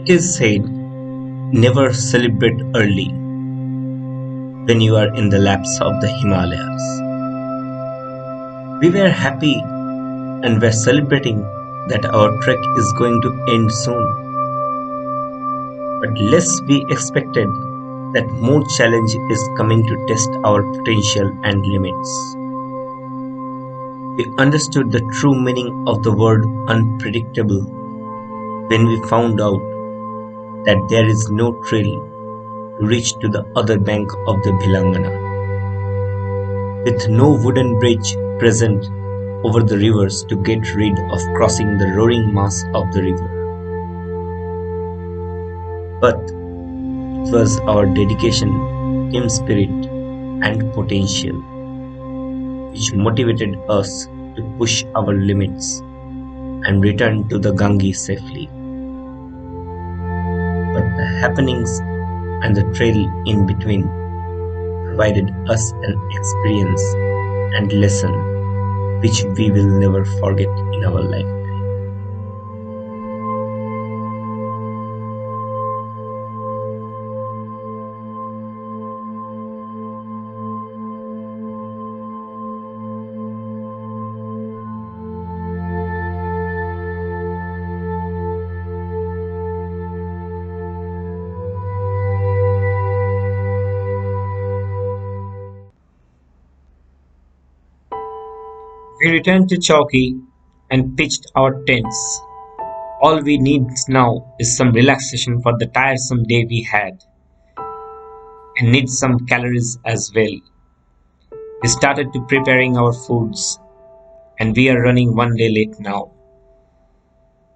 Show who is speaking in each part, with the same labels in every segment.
Speaker 1: It is said, never celebrate early when you are in the laps of the Himalayas. We were happy and were celebrating that our trek is going to end soon. But less we expected that more challenge is coming to test our potential and limits. We understood the true meaning of the word unpredictable when we found out that there is no trail to reach to the other bank of the Bhilangana, with no wooden bridge present over the rivers to get rid of crossing the roaring mass of the river. But it was our dedication, team spirit, and potential which motivated us to push our limits and return to the Gangi safely. But the happenings and the trail in between provided us an experience and lesson which we will never forget in our life. We returned to Chowki and pitched our tents. All we need now is some relaxation for the tiresome day we had, and need some calories as well. We started to preparing our foods, and we are running one day late now.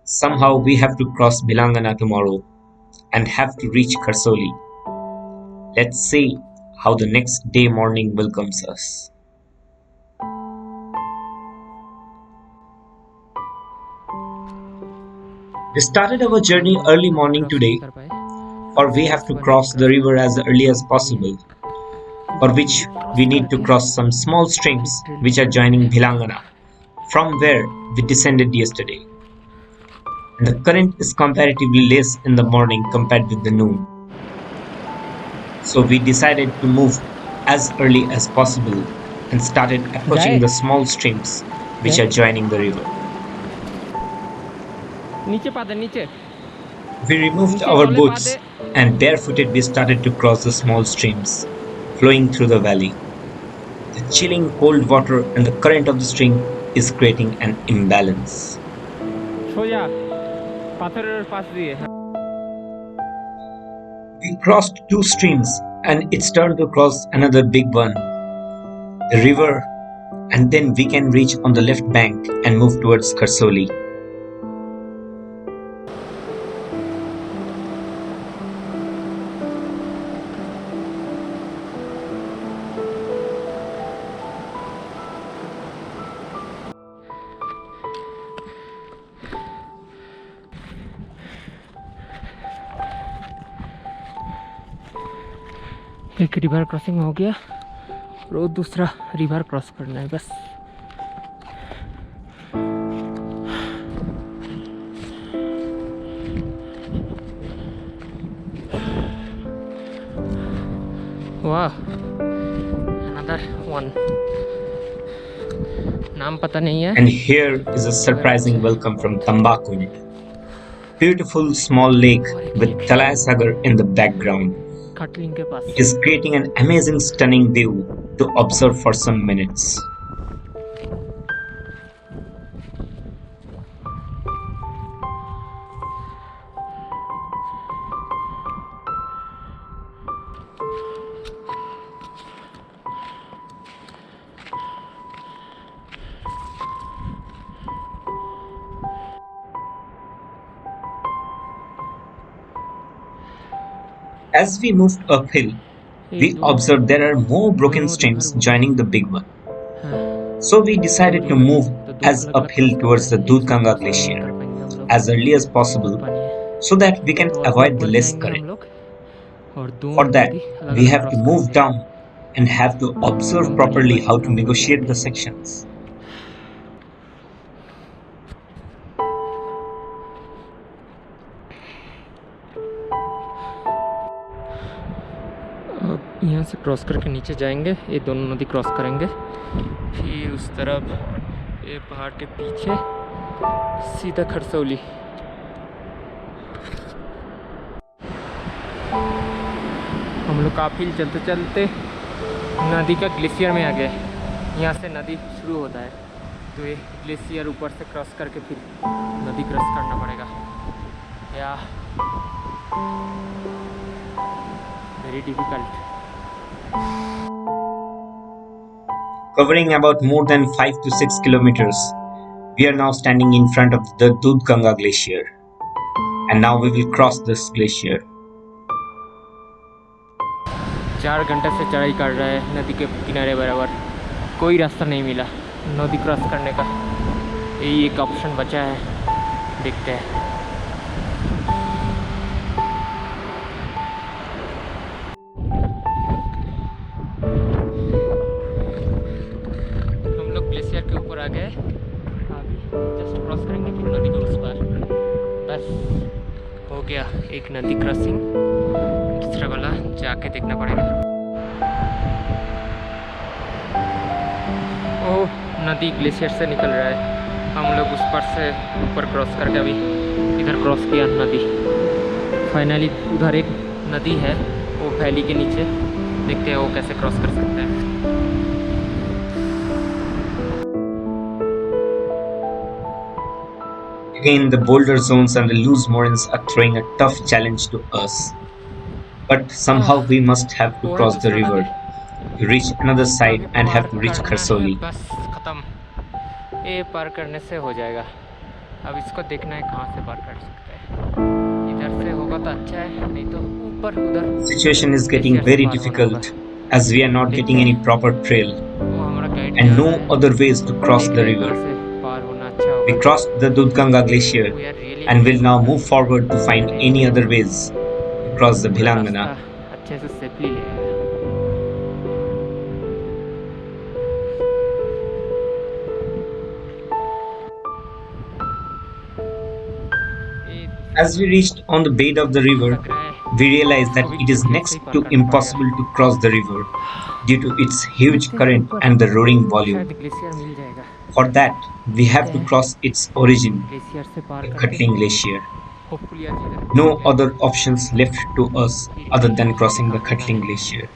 Speaker 1: Somehow we have to cross Bhilangana tomorrow and have to reach Kharsoli. Let's see how the next day morning welcomes us. We started our journey early morning today, for we have to cross the river as early as possible, for which we need to cross some small streams which are joining Bhilangana, from where we descended yesterday. And the current is comparatively less in the morning compared with the noon. So we decided to move as early as possible and started approaching the small streams which are joining the river. We removed our boots and barefooted we started to cross the small streams flowing through the valley. The chilling cold water and the current of the stream is creating an imbalance. We crossed two streams and it's turned to cross another big one, the river, and then we can reach on the left bank and move towards Kharsoli.
Speaker 2: एक river crossing हो गया और दूसरा river cross करना है बस। वाह, another one. नाम पता नहीं है।
Speaker 1: And here is a surprising welcome from Tambakund. Beautiful small lake with Thalay Sagar in the background.
Speaker 2: खटलिंग के पास।
Speaker 1: It is creating an amazing stunning view to observe for some minutes. As we moved uphill, we observed there are more broken streams joining the big one. So we decided to move as uphill towards the Dudhganga Glacier as early as possible so that we can avoid the less current. For that, we have to move down and have to observe properly how to negotiate the sections.
Speaker 2: अब यहाँ से cross करके नीचे जाएंगे, ये दोनों नदी cross करेंगे, फिर उस तरफ ये पहाड़ के पीछे सीधा खरसौली। हम लोग काफ़ी चलते चलते नदी का ग्लेशियर में आ गए। यहाँ से नदी शुरू होता है, तो ये ग्लेशियर ऊपर से क्रॉस करके फिर नदी क्रॉस करना पड़ेगा। या very difficult.
Speaker 1: Covering about more than 5 to 6 kilometers, we are now standing in front of the Dudhganga Glacier. And now we will cross this glacier.
Speaker 2: 4 घंटे से चढ़ाई कर रहा है नदी के किनारे बराबर, कोई रास्ता नहीं मिला नदी क्रॉस करने का। यही एक ऑप्शन बचा है, देखते हैं। हम लोग ग्लेशियर के ऊपर आ गए, अभी जस्ट क्रॉस करेंगे फिर नदी के उस पार। बस हो गया एक नदी क्रॉसिंग, दूसरा वाला जाके देखना पड़ेगा। ओह, नदी ग्लेशियर से निकल रहा है। हम लोग उस पर से ऊपर क्रॉस करके अभी इधर क्रॉस किया नदी। फाइनली उधर एक नदी है वो वैली के नीचे, देखते हैं वो कैसे क्रॉस कर सकते हैं।
Speaker 1: Again, the boulder zones and the loose moraines are throwing a tough challenge to us. But somehow we must have to cross the river to reach another side and have to reach Kharsoli.
Speaker 2: बस खत्म, ये पार करने से हो जाएगा। अब इसको देखना है कहाँ से पार कर सकते हैं। इधर से होगा तो अच्छा है, नहीं तो ऊपर उधर।
Speaker 1: Situation is getting very difficult as we are not getting any proper trail and no other ways to cross the river. We crossed the Dudhganga Glacier and will now move forward to find any other ways to cross the Bhilangana.
Speaker 2: अच्छे से safely ले आया।
Speaker 1: As we reached on the bed of the river, we realized that it is next to impossible to cross the river due to its huge current and the roaring volume.
Speaker 2: Glacier मिल जाएगा।
Speaker 1: For that, we have to cross its origin,
Speaker 2: glacier से पार
Speaker 1: the
Speaker 2: करके
Speaker 1: Khatling Glacier.
Speaker 2: Hopefully आज इधर
Speaker 1: No other options left to us other than crossing the Khatling Glacier.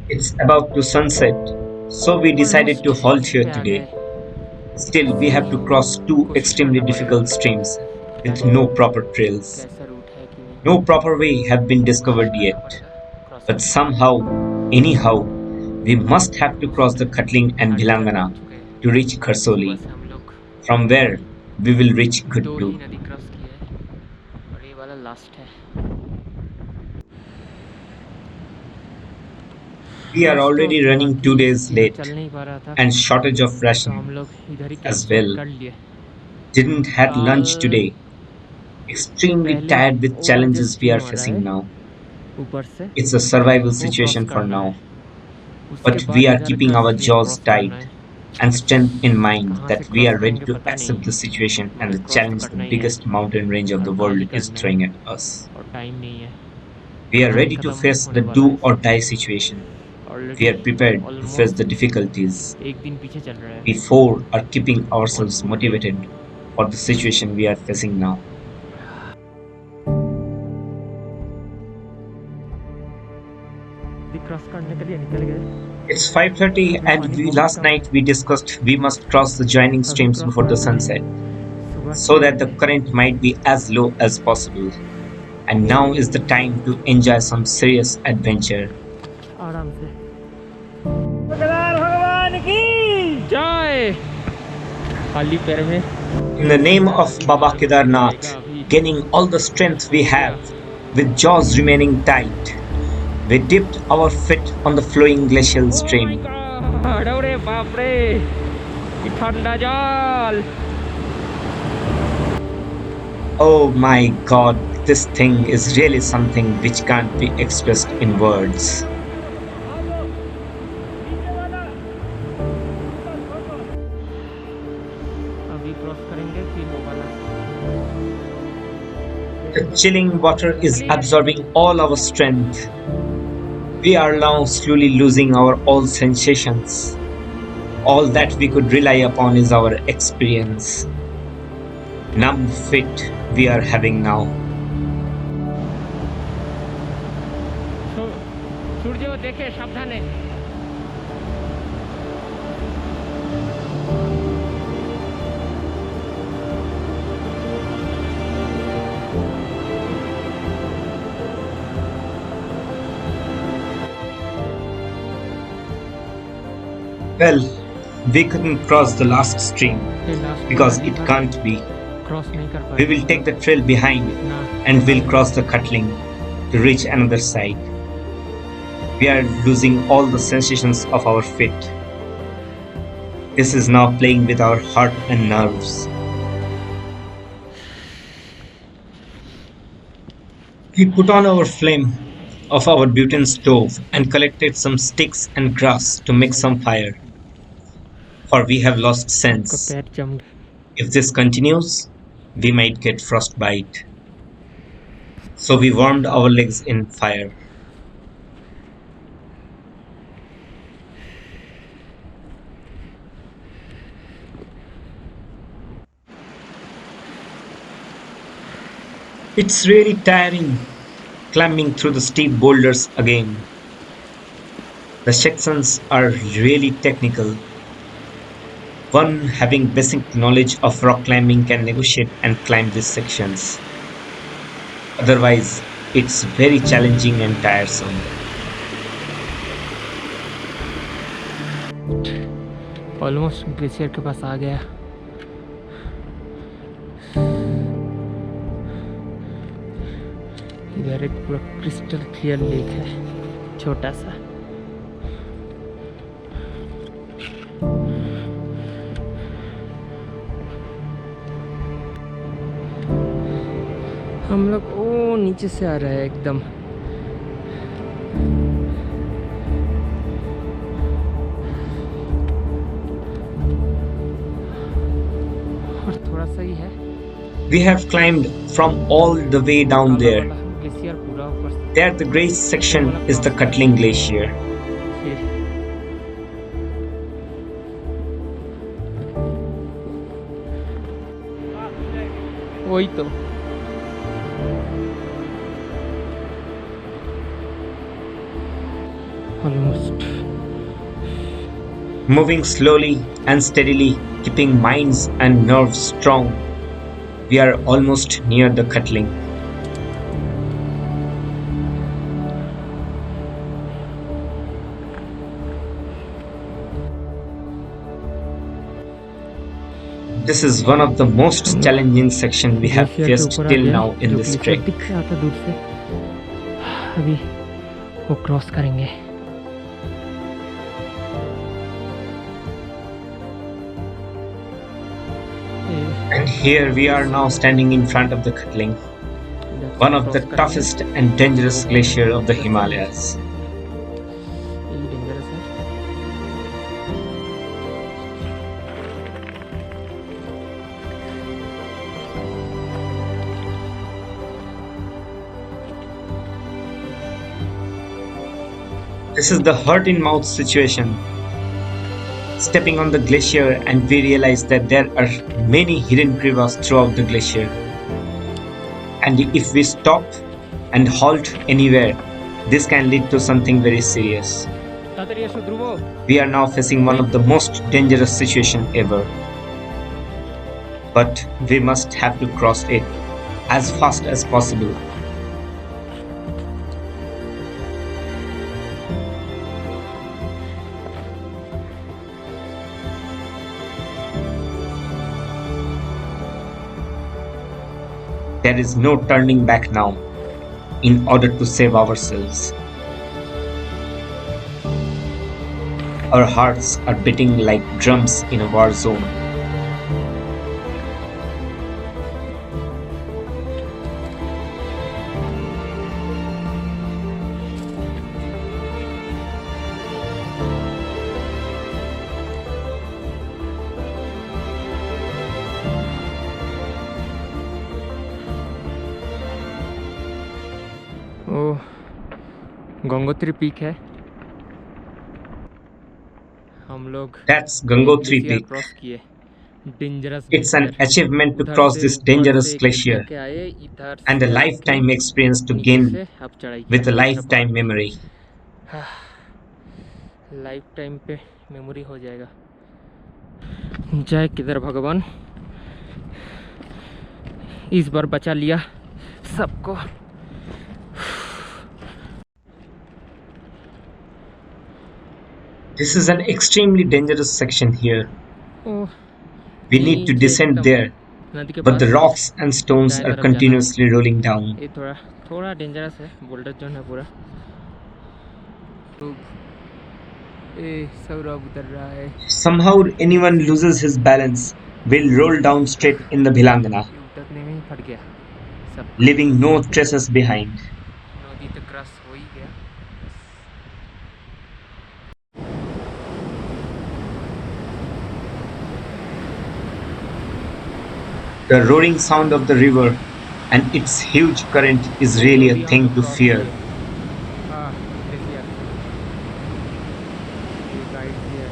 Speaker 1: It's about to sunset, so we decided to halt here today. Still, we have to cross two extremely difficult streams with no proper trails.
Speaker 2: कैसा root है कि नहीं।
Speaker 1: No proper way have been discovered yet. But somehow, anyhow, we must have to cross the Khatling and Bhilangana to reach Kharsoli,
Speaker 2: हम लोग
Speaker 1: from where we will reach
Speaker 2: दो
Speaker 1: Ghuttu.
Speaker 2: ही नदी cross किए हैं और ये वाला लास्ट है।
Speaker 1: We are already running 2 days late
Speaker 2: चल नहीं पा रहा था,
Speaker 1: and shortage of
Speaker 2: तो
Speaker 1: ration.
Speaker 2: हम लोग इधर ही
Speaker 1: as
Speaker 2: कैंसिल
Speaker 1: well.
Speaker 2: कर लिए।
Speaker 1: Didn't had lunch today. Extremely
Speaker 2: पहले
Speaker 1: tired with
Speaker 2: वो
Speaker 1: challenges
Speaker 2: just
Speaker 1: we are
Speaker 2: stream आ रहा
Speaker 1: facing
Speaker 2: है
Speaker 1: now.
Speaker 2: ऊपर से
Speaker 1: It's a survival
Speaker 2: वो
Speaker 1: situation
Speaker 2: क्रॉस
Speaker 1: for
Speaker 2: करना
Speaker 1: now.
Speaker 2: है। उसके
Speaker 1: But
Speaker 2: बाद
Speaker 1: we are
Speaker 2: इधर
Speaker 1: keeping
Speaker 2: का
Speaker 1: our
Speaker 2: stream
Speaker 1: jaws
Speaker 2: क्रॉस करना
Speaker 1: tight
Speaker 2: है।
Speaker 1: and strength in mind
Speaker 2: कहाँ से
Speaker 1: that we
Speaker 2: cross
Speaker 1: are ready
Speaker 2: करेंगे
Speaker 1: to
Speaker 2: पता
Speaker 1: accept
Speaker 2: नहीं,
Speaker 1: the situation and the
Speaker 2: cross
Speaker 1: challenge
Speaker 2: करना
Speaker 1: the
Speaker 2: ही है
Speaker 1: biggest mountain range of the
Speaker 2: और
Speaker 1: world
Speaker 2: खाली
Speaker 1: is
Speaker 2: करना
Speaker 1: throwing
Speaker 2: है
Speaker 1: at us.
Speaker 2: और टाइम नहीं है।
Speaker 1: We are
Speaker 2: time
Speaker 1: ready to
Speaker 2: खत्म
Speaker 1: face
Speaker 2: होने
Speaker 1: the
Speaker 2: वाला
Speaker 1: do
Speaker 2: है।
Speaker 1: or die situation. We
Speaker 2: already
Speaker 1: are prepared to face
Speaker 2: almost
Speaker 1: the difficulties.
Speaker 2: एक दिन पीछे चल रहा है।
Speaker 1: We four are keeping ourselves motivated for the situation we are facing now.
Speaker 2: Cross करने के लिए निकल गए।
Speaker 1: It's 5:30 and last night we discussed we must cross the joining streams before the sunset so that the current might be as low as possible. And now is the time to enjoy some serious adventure.
Speaker 2: आराम से। भगवान की जय। खाली पैर में
Speaker 1: In the name of Baba Kedarnath, gaining all the strength we have, with jaws remaining tight, we dipped our feet on the flowing glacial stream.
Speaker 2: अरे बाप रे, ये ठंडा जल।
Speaker 1: Oh my god, this thing is really something which can't be expressed in words.
Speaker 2: अभी cross करेंगे फिर वो वाला
Speaker 1: The chilling water is absorbing all our strength. We are now slowly losing our old sensations. All that we could rely upon is our experience. Numb fit we are having now.
Speaker 2: সূর্য দেখে সাবধানে।
Speaker 1: Well, we couldn't cross the last stream because it can't be.
Speaker 2: Cross नहीं कर
Speaker 1: We
Speaker 2: पाए
Speaker 1: will take the trail behind
Speaker 2: ना।
Speaker 1: and we'll cross the Khatling to reach another side. We are losing all the sensations of our feet. This is now playing with our heart and nerves. We put on our flame of our butane stove and collected some sticks and grass to make some fire. For we have lost
Speaker 2: का
Speaker 1: sense.
Speaker 2: पैर जम
Speaker 1: If this continues, we might get frostbite. So we warmed our legs in fire. It's really tiring climbing through the steep boulders again. The sections are really technical. One having basic knowledge of rock climbing can negotiate and climb these sections. Otherwise, it's very challenging and tiresome.
Speaker 2: Almost glacier के पास आ गया। इधर एक पूरा crystal clear lake है, छोटा सा। हम लोग ओ नीचे से आ रहा है एकदम। और थोड़ा सा ही है।
Speaker 1: We have climbed from all the way down there.
Speaker 2: Glacier पूरा ऊपर से
Speaker 1: There, the grey section is the Khatling Glacier.
Speaker 2: फिर वही तो। Almost
Speaker 1: Moving slowly and steadily, keeping minds and nerves strong, we are almost near the Khatling. This is one of the most challenging sections we have
Speaker 2: glacier के
Speaker 1: faced
Speaker 2: ऊपर आ
Speaker 1: till
Speaker 2: गया,
Speaker 1: now in
Speaker 2: जो
Speaker 1: this
Speaker 2: glacier
Speaker 1: trek.
Speaker 2: दिख रहा था दूर से। अभी वो क्रॉस करेंगे।
Speaker 1: And here we are now standing in front of the Khatling, one of the toughest and dangerous glacier of the Himalayas.
Speaker 2: यही डेंजरस है।
Speaker 1: This is the hurt in mouth situation. Stepping on the glacier and we realize that there are many hidden crevasses throughout the glacier. And if we stop and halt anywhere, this can lead to something very serious.
Speaker 2: तातरी एसो ध्रुवो।
Speaker 1: We are now facing one of the most dangerous situation ever. But we must have to cross it as fast as possible. There is no turning back now in order to save ourselves. Our hearts are beating like drums in a war zone.
Speaker 2: वो Gangotri peak है। हम लोग
Speaker 1: That's
Speaker 2: एक
Speaker 1: Gangotri
Speaker 2: glacier
Speaker 1: Peak.
Speaker 2: Cross किए, dangerous
Speaker 1: It's an
Speaker 2: glacier.
Speaker 1: achievement to
Speaker 2: उधर
Speaker 1: cross
Speaker 2: से
Speaker 1: this
Speaker 2: ऊपर
Speaker 1: dangerous
Speaker 2: से खींच
Speaker 1: glacier
Speaker 2: करके आए, इधर
Speaker 1: and a
Speaker 2: से आके
Speaker 1: lifetime experience to
Speaker 2: नीचे
Speaker 1: gain
Speaker 2: से अब चढ़ाई किया
Speaker 1: with a lifetime
Speaker 2: Rudraprayag.
Speaker 1: memory.
Speaker 2: Life time पे मेमोरी हो जाएगा। जय केदार भगवान, इस बार बचा लिया सबको।
Speaker 1: This is an extremely dangerous section here.
Speaker 2: Oh,
Speaker 1: We need to
Speaker 2: नीचे
Speaker 1: descend
Speaker 2: एकदम
Speaker 1: there,
Speaker 2: नदी के
Speaker 1: but
Speaker 2: pass
Speaker 1: the rocks and stones
Speaker 2: दाएं
Speaker 1: are
Speaker 2: तरफ जाना है।
Speaker 1: continuously rolling down.
Speaker 2: ये थोड़ा थोड़ा डेंजरस है, बोल्डर जोन है पूरा। सौरभ उतर रहा है।
Speaker 1: Somehow anyone loses his balance will roll down straight in the Bhilangana,
Speaker 2: ये उतरने में ही फट गया सब,
Speaker 1: leaving no traces behind.
Speaker 2: नदी तो क्रॉस हो ही गया।
Speaker 1: The roaring sound of the river and its huge current is really a thing to fear.
Speaker 2: हाँ, देखिए ये गाइड भी है।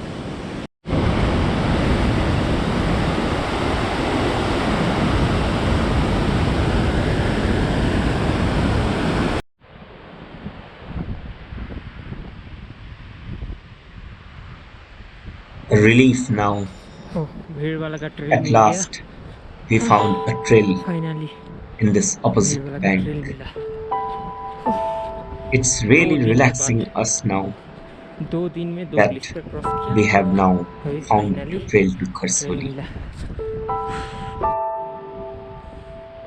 Speaker 1: A relief now.
Speaker 2: ओह, भीड़ वाला का ट्रेल
Speaker 1: At
Speaker 2: मिल गया
Speaker 1: last, we found a trail
Speaker 2: finally.
Speaker 1: in this
Speaker 2: भीड़
Speaker 1: opposite
Speaker 2: वाला का
Speaker 1: bank.
Speaker 2: ट्रेल मिला।
Speaker 1: It's really
Speaker 2: 2 दिन के
Speaker 1: relaxing
Speaker 2: बाद,
Speaker 1: us now
Speaker 2: 2 दिन में 2
Speaker 1: that
Speaker 2: ग्लेशियर क्रॉस किया।
Speaker 1: we have now
Speaker 2: अभी
Speaker 1: found
Speaker 2: finally
Speaker 1: a trail to
Speaker 2: trail
Speaker 1: Kharsoli.
Speaker 2: मिला।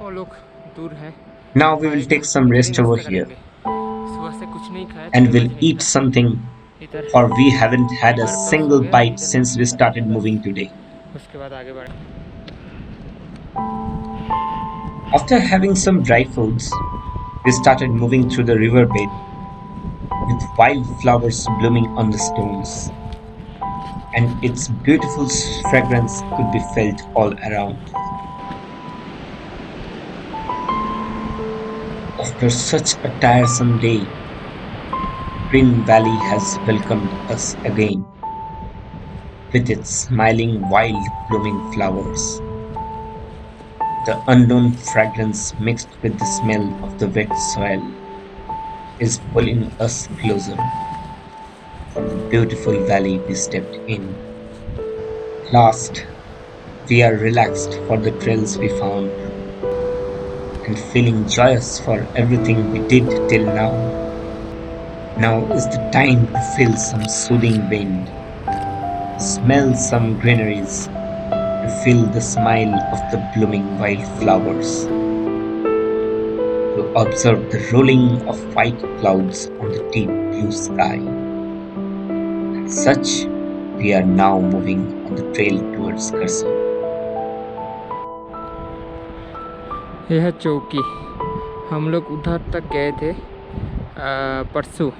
Speaker 2: और लोग दूर है,
Speaker 1: Now we will take some rest over here
Speaker 2: सुबह से कुछ नहीं खाया,
Speaker 1: and
Speaker 2: 6
Speaker 1: will
Speaker 2: बजे
Speaker 1: eat
Speaker 2: निकला।
Speaker 1: something,
Speaker 2: इधर
Speaker 1: for we haven't had a
Speaker 2: एक बार क्रॉस हो
Speaker 1: single
Speaker 2: गया,
Speaker 1: bite
Speaker 2: इधर
Speaker 1: since we
Speaker 2: नाश्ता
Speaker 1: started
Speaker 2: किया,
Speaker 1: moving
Speaker 2: बस
Speaker 1: today.
Speaker 2: उसके बाद आगे बढ़े।
Speaker 1: After having some dry foods, we started moving through the riverbed with wildflowers blooming on the stones, and its beautiful fragrance could be felt all around. After such a tiresome day, Green Valley has welcomed us again with its smiling wild blooming flowers. The unknown fragrance mixed with the smell of the wet soil is pulling us closer from the beautiful valley we stepped in. Last, we are relaxed for the trails we found and feeling joyous for everything we did till now. Now is the time to feel some soothing wind, smell some greeneries, to feel the smile of the blooming wildflowers, to observe the rolling of white clouds on the deep blue sky. As such, we are now moving on the trail towards Kharsoli.
Speaker 2: यह है चौकी। हम लोग उधर तक गए थे परसों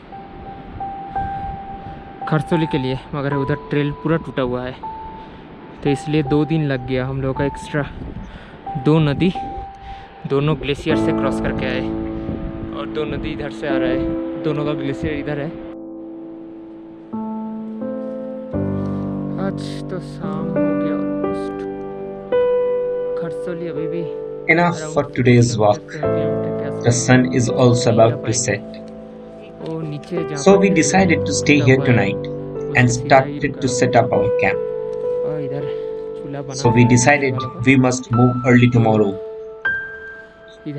Speaker 2: खरसोली के लिए, मगर उधर ट्रेल पूरा टूटा हुआ है, तो इसलिए 2 दिन लग गया हम लोग का एक्स्ट्रा। 2 नदी, दोनों ग्लेशियर से क्रॉस करके आए, और 2 नदी इधर से आ रहा है, दोनों का ग्लेशियर इधर है। आज तो शाम हो गया ऑलमोस्ट। खरसोली अभी भी
Speaker 1: Enough for today's walk. The sun is also about to set. So we decided to stay here tonight and started to set up our camp. So we decided we must move early tomorrow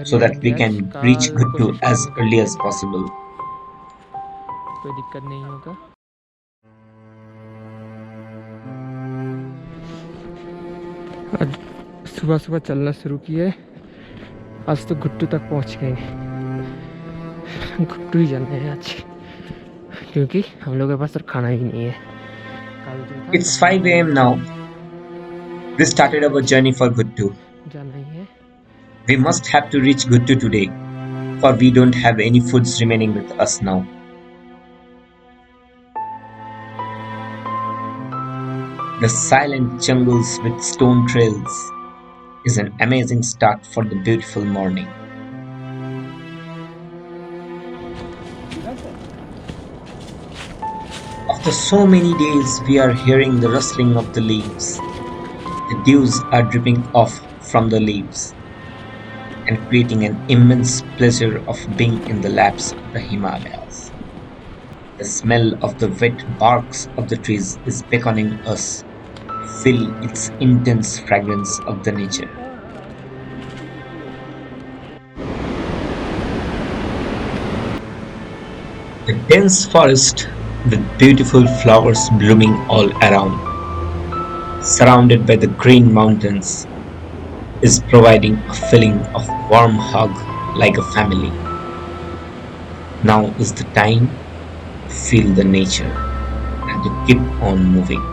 Speaker 1: so that we can reach Ghuttu as early as possible.
Speaker 2: कोई दिक्कत नहीं होगा। आज सुबह सुबह चलना शुरू किए, आज तो घुट्टू तक पहुंच गए। घुट्टू ही जाना है आज, क्योंकि हम लोग के पास और खाना ही नहीं है।
Speaker 1: It's 5 a.m. now. We started our journey for Ghuttu.
Speaker 2: जाना ही है।
Speaker 1: We must have to reach Ghuttu today, for we don't have any foods remaining with us now. The silent jungles with stone trails is an amazing start for the beautiful morning. After so many days, we are hearing the rustling of the leaves. The dews are dripping off from the leaves and creating an immense pleasure of being in the laps of the Himalayas. The smell of the wet barks of the trees is beckoning us to feel its intense fragrance of the nature. The dense forest with beautiful flowers blooming all around, surrounded by the green mountains, is providing a feeling of warm hug like a family. Now is the time to feel the nature and to keep on moving.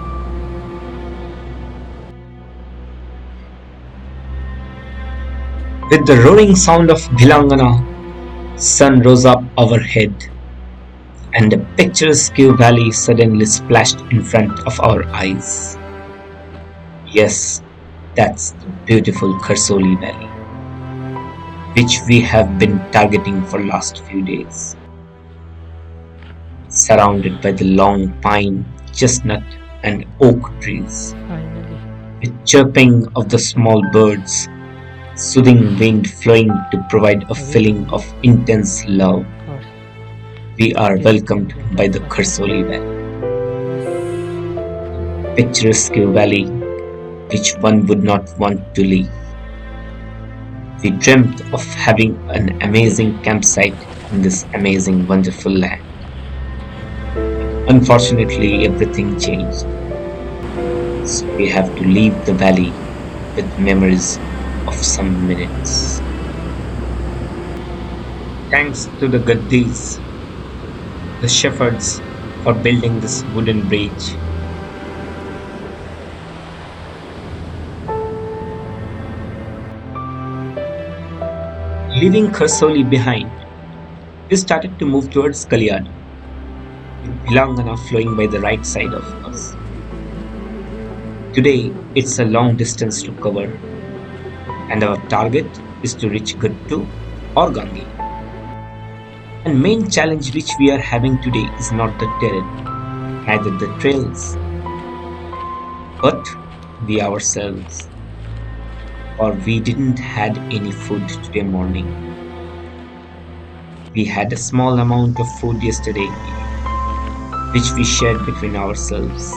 Speaker 1: With the roaring sound of Bhilangana, sun rose up overhead, and a picturesque valley suddenly splashed in front of our eyes. Yes, that's the beautiful Kharsoli Valley, which we have been targeting for last few days. Surrounded by the long pine, chestnut and oak trees,
Speaker 2: Finally.
Speaker 1: with chirping of the small birds, soothing wind flowing to provide a feeling of intense love,
Speaker 2: और
Speaker 1: we are welcomed by the Kharsoli Valley. Picturesque valley which one would not want to leave. We dreamt of having an amazing campsite in this amazing, wonderful land. Unfortunately, everything changed. So we have to leave the valley with memories of some minutes. Thanks to the Gaddis, the shepherds, for building this wooden bridge. Leaving Kharsoli behind, we started to move towards Kaliyani, with Bhilangana flowing by the right side of us. Today, it's a long distance to cover, and our target is to reach Ghuttu or Gangi. And main challenge which we are having today is not the terrain, neither the trails, but we ourselves. Or we didn't had any food today morning. We had a small amount of food yesterday, which we shared between ourselves.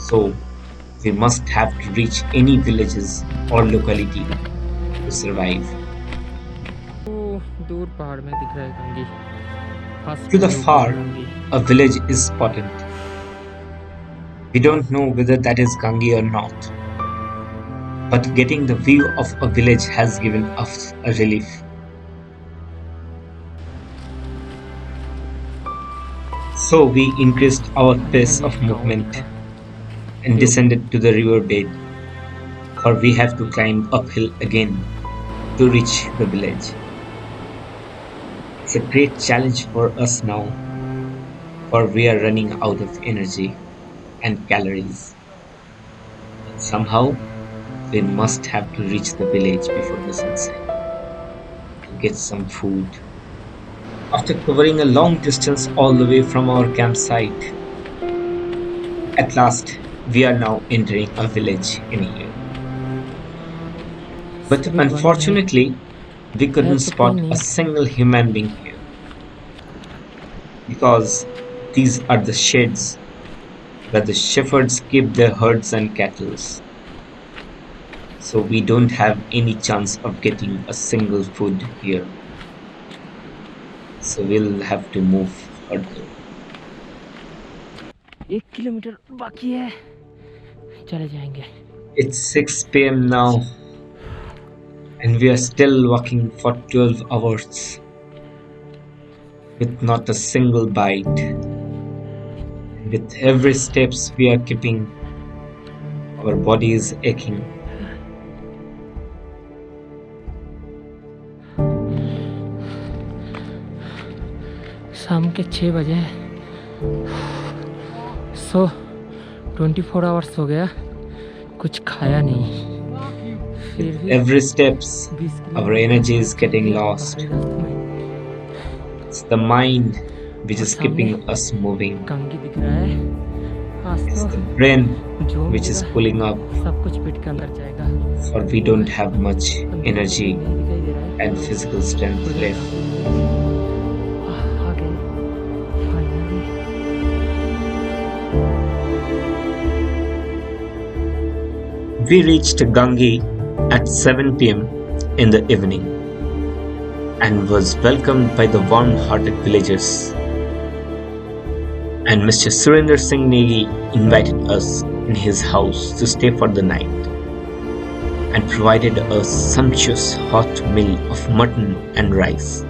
Speaker 1: So we must have to reach any villages or locality to survive.
Speaker 2: वो दूर पहाड़ में दिख रहा है Gangi.
Speaker 1: To the far, a village is spotted. We don't know whether that is Gangi or not, but getting the view of a village has given us a relief. So we increased our pace of movement and descended to the riverbed, for we have to climb uphill again to reach the village. It's a great challenge for us now, for we are running out of energy and calories. But somehow, we must have to reach the village before the sunset to get some food. After covering a long distance all the way from our campsite, at last we are now entering a village in here. But unfortunately, we couldn't spot a single human being here, because these are the sheds where the shepherds keep their herds and cattle. So we don't have any chance of getting a single food here. So we'll have to move further.
Speaker 2: 1 kilometre बाकी है, चले जाएंगे.
Speaker 1: It's 6 p.m. now, and we are still walking for 12 hours with not a single bite. With every steps we are keeping, our body is aching.
Speaker 2: शाम के 6 बजे हैं. सो 24 hours हो गया, कुछ खाया नहीं. फिर भी
Speaker 1: Every steps,
Speaker 2: 20
Speaker 1: our energy is getting lost. It's the mind which
Speaker 2: और
Speaker 1: is
Speaker 2: सामने
Speaker 1: keeping us moving.
Speaker 2: कंगी दिख रहा है। आज
Speaker 1: It's
Speaker 2: तो
Speaker 1: the brain
Speaker 2: जो
Speaker 1: which is
Speaker 2: मिलेगा
Speaker 1: pulling up,
Speaker 2: सब कुछ पेट के अंदर जाएगा।
Speaker 1: for we don't have much
Speaker 2: अंधेरे में
Speaker 1: energy
Speaker 2: नहीं दिखाई दे रहा है।
Speaker 1: and physical strength
Speaker 2: कोई
Speaker 1: left.
Speaker 2: आ गए finally.
Speaker 1: We reached Gangi at 7 p.m. in the evening and was welcomed by the warm-hearted villagers. And Mr. Surinder Singh Negi invited us in his house to stay for the night and provided a sumptuous hot meal of mutton and rice.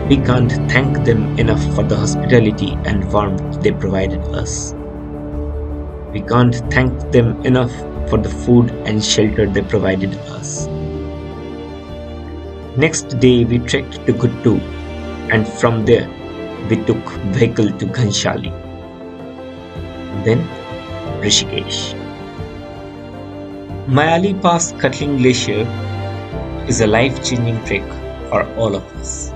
Speaker 1: We can't thank them enough for the hospitality and warmth they provided us. We can't thank them enough for the food and shelter they provided us. Next day we trekked to Ghuttu, and from there we took vehicle to Ghanshali, then Rishikesh. Mayali Pass Khatling Glacier is a life-changing trek for all of us,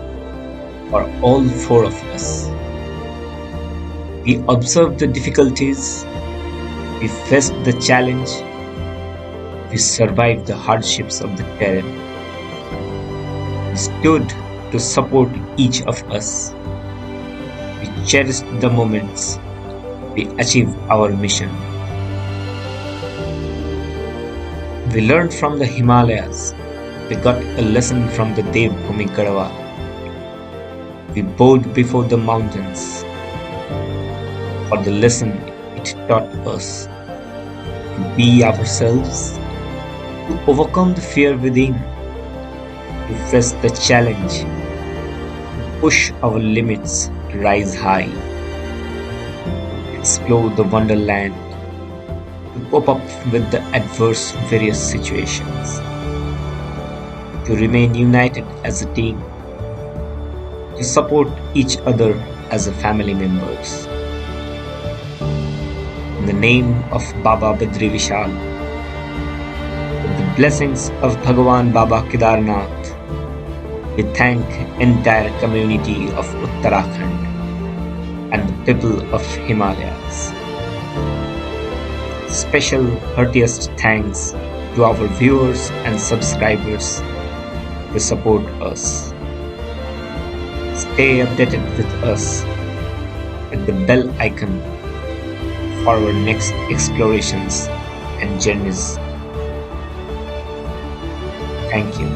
Speaker 1: for all four of us. We observed the difficulties, we faced the challenge, we survived the hardships of the terrain. We stood to support each of us. We cherished the moments. We achieved our mission. We learned from the Himalayas. We got a lesson from the Devbhumi Garhwal. We bowed before the mountains for the lesson it taught us to be ourselves, to overcome the fear within, to face the challenge, to push our limits, to rise high, to explore the wonderland, to cope up with the adverse various situations, to remain united as a team, to support each other as a family members. In the name of Baba Badri Vishal, with the blessings of Bhagavan Baba Kedarnath, we thank entire community of Uttarakhand and the people of Himalayas. Special heartiest thanks to our viewers and subscribers who support us. Stay updated with us with the bell icon for our next explorations and journeys. Thank you.